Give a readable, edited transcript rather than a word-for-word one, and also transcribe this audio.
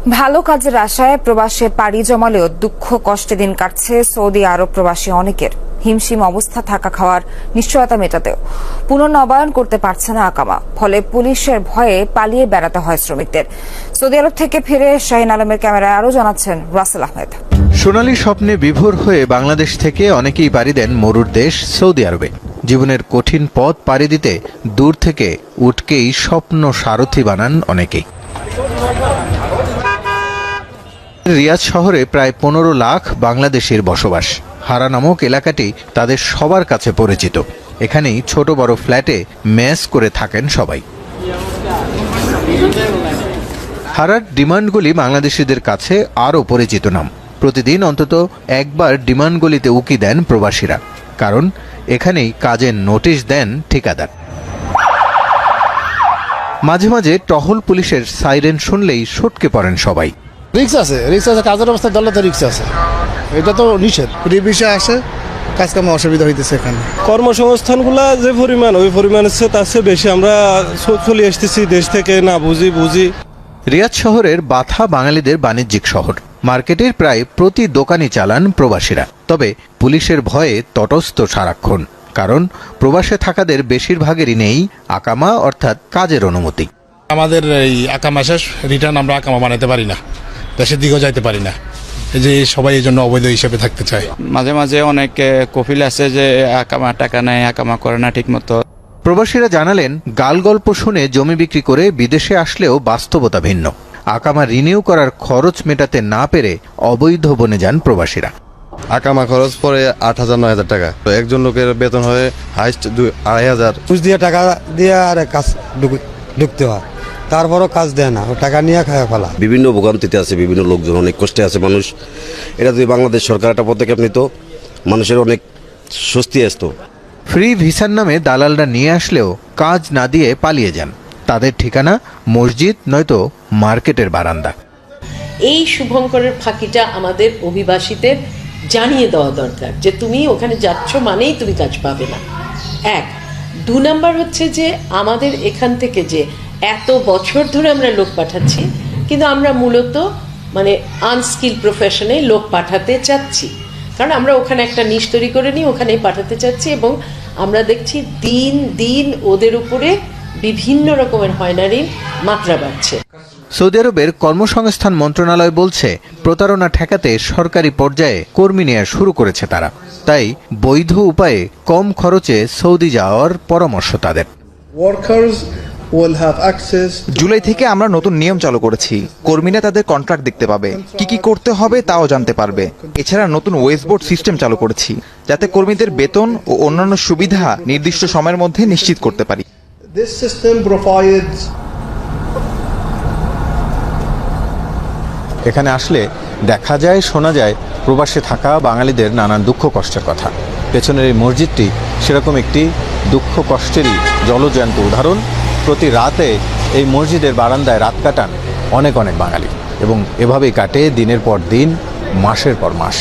ভালো কাজের আশায় প্রবাসে পাড়ি জমালেও দুঃখ কষ্টে দিন কাটছে সৌদি আরব প্রবাসী অনেকের। হিমশিম অবস্থা থাকা খাওয়ার নিশ্চয়তা মেটাতেও পুনর্নবায়ন করতে পারছে না আকামা, ফলে পুলিশের ভয়ে পালিয়ে বেড়াতে হয় শ্রমিকদের। সৌদি আরব থেকে ফিরে শাহিন আলমের ক্যামেরায় আরও জানাচ্ছেন রাসেল আহমেদ। সোনালী স্বপ্নে বিভোর হয়ে বাংলাদেশ থেকে অনেকেই পাড়ি দেন মরুর দেশ সৌদি আরবে। জীবনের কঠিন পথ পাড়ি দিতে দূর থেকে উটকেই স্বপ্ন সারথি বানান অনেকেই। রিয়াদ শহরে প্রায় 15 লাখ বাংলাদেশির বসবাস। হারা নামক এলাকাটি তাদের সবার কাছে পরিচিত। এখানেই ছোট বড় ফ্ল্যাটে মেস করে থাকেন সবাই। হারার ডিমান্ডগুলি বাংলাদেশিদের কাছে আরও পরিচিত নাম। প্রতিদিন অন্তত একবার ডিমান্ডগুলিতে উকি দেন প্রবাসীরা, কারণ এখানেই কাজের নোটিশ দেন ঠিকাদার। মাঝে মাঝে টহল পুলিশের সাইরেন শুনলেই সটকে পড়েন সবাই। রিক্স আছে কাজের অবস্থায় দলে তো রিক্স আছে, এটা তো নিষেধ। বিষয় আসে কাজ কামে অসুবিধা হইতেছে। এখানে কর্মসংস্থানগুলা যে পরিমাণ, ওই পরিমাণ তার চেয়ে বেশি আমরা চলে আসতেছি দেশ থেকে না বুঝি। রিয়াদ শহরের বাথা বাঙালিদের বাণিজ্যিক শহর। মার্কেটের প্রায় প্রতি দোকানই চালান প্রবাসীরা। তবে পুলিশের ভয়ে তটস্থ সারাক্ষণ, কারণ প্রবাসে থাকাদের বেশিরভাগেরই নেই আকামা অর্থাৎ কাজের অনুমতি। আমাদের এই আকামা শেষ, রিটার্ন আমরা আকামা বানাতে পারি না, দেশের দিকেও যাইতে পারি না। এই যে সবাই এই জন্য অবৈধ হিসেবে থাকতে চায়। মাঝে মাঝে অনেক কফিল আছে যে আকামা টাকা নেয়, আকামা করে না ঠিক মতো। প্রবাসীরা জানালেন, গাল গল্প শুনে জমি বিক্রি করে বিদেশে আসলেও বাস্তবতা ভিন্ন। আকামা রিনিউ করার খরচ মেটাতে না পেরে অবৈধ বনে যান প্রবাসীরা। আকামা খরচ পরে 8,000-9,000 টাকা। একজন লোকের বেতন হয় হাইস্ট 2,500। ঘুষ দিয়ে টাকা দিয়ে আর কাজ ঢুকতে হয়, তারপরও কাজ দেয় না, ও টাকা নিয়ে খায় ফেলা। বিভিন্ন ভোগান্তিতে আছে, বিভিন্ন লোকজন, অনেক কষ্টে আছে মানুষ। এটা যদি বাংলাদেশ সরকার একটা পদক্ষেপ নিত, মানুষের অনেক স্বস্তি আসতো। ফ্রি ভিসার নামে দালালরা নিয়ে আসলেও কাজ না দিয়ে পালিয়ে যান। তাদের ঠিকানা মসজিদ নয়তো মার্কেটের বারান্দা। এই শুভঙ্করের ফাঁকিটা আমাদের অভিবাসীদের জানিয়ে দেওয়া দরকার যে তুমি ওখানে যাচ্ছ মানেই তুমি কাজ পাবে না। 1, 2 নাম্বার হচ্ছে যে আমাদের এখান থেকে যে এত বছর ধরে আমরা লোক পাঠাচ্ছি, কিন্তু আমরা মূলত আনস্কিল প্রফেশনে লোক পাঠাতে চাচ্ছি, কারণ আমরা ওখানে একটা নিশ তৈরি করে নিই, ওখানেই পাঠাতে চাচ্ছি। এবং আমরা দেখছি দিন দিন ওদের উপরে বিভিন্ন রকমের হয়রানির মাত্রা বাড়ছে। সৌদি আরবের কর্মসংস্থান মন্ত্রণালয় বলছে, প্রতারণা ঠেকাতে সরকারি পর্যায়ে কর্মী নেওয়া শুরু করেছে তারা। তাই বৈধ উপায়ে কম খরচে সৌদি যাওয়ার পরামর্শ তাদের। জুলাই থেকে আমরা নতুন নিয়ম চালু করেছি। কর্মীরা তাদের কন্ট্রাক্ট দেখতে পাবে, কি করতে হবে তাও জানতে পারবে। এছাড়া নতুন ওয়েজ বোর্ড সিস্টেম চালু করেছি, যাতে কর্মীদের বেতন ও অন্যান্য সুবিধা নির্দিষ্ট সময়ের মধ্যে নিশ্চিত করতে পারি। এখানে আসলে দেখা যায়, শোনা যায় প্রবাসে থাকা বাঙালিদের নানান দুঃখ কষ্টের কথা। পেছনের এই মসজিদটি সেরকম একটি দুঃখ কষ্টেরই জলজ্যান্ত উদাহরণ। প্রতি রাতে এই মসজিদের বারান্দায় রাত কাটান অনেক বাঙালি, এবং এভাবেই কাটে দিনের পর দিন, মাসের পর মাস।